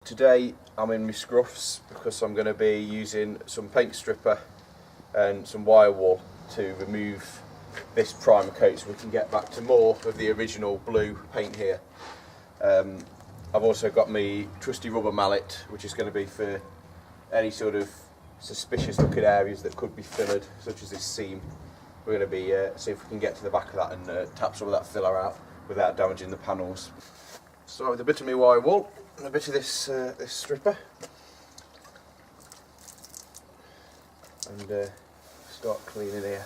Today I'm in my scruffs because I'm going to be using some paint stripper and some wire wool to remove this primer coat so we can get back to more of the original blue paint here. I've also got my trusty rubber mallet, which is going to be for any sort of suspicious looking areas that could be fillered, such as this seam. We're going to be see if we can get to the back of that and tap some of that filler out without damaging the panels. Start with a bit of my wire wool and a bit of this this stripper, and start cleaning here.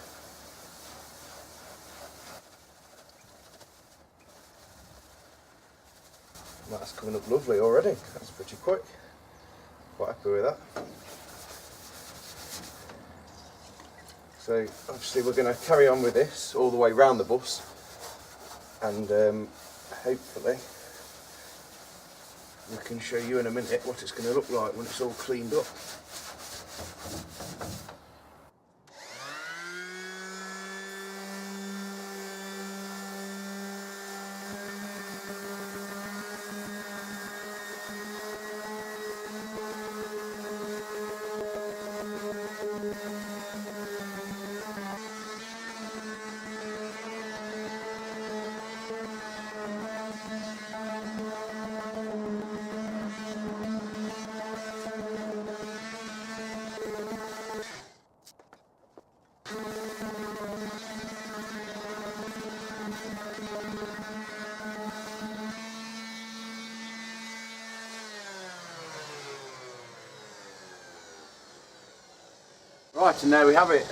That's coming up lovely already. That's pretty quick. Quite happy with that. So obviously we're going to carry on with this all the way round the bus, and hopefully we can show you in a minute what it's going to look like when it's all cleaned up. Right, and there we have it.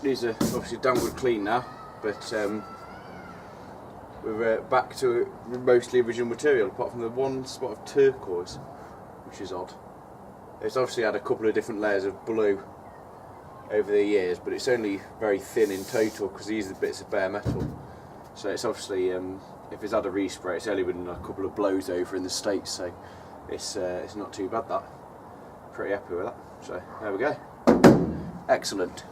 These are obviously damn good clean now, but we're back to mostly original material, apart from the one spot of turquoise, which is odd. It's obviously had a couple of different layers of blue over the years, but it's only very thin in total because these are the bits of bare metal. So it's obviously, if it's had a respray, it's only been a couple of blows over in the States, so it's not too bad, that. Pretty happy with that. So there we go. Excellent.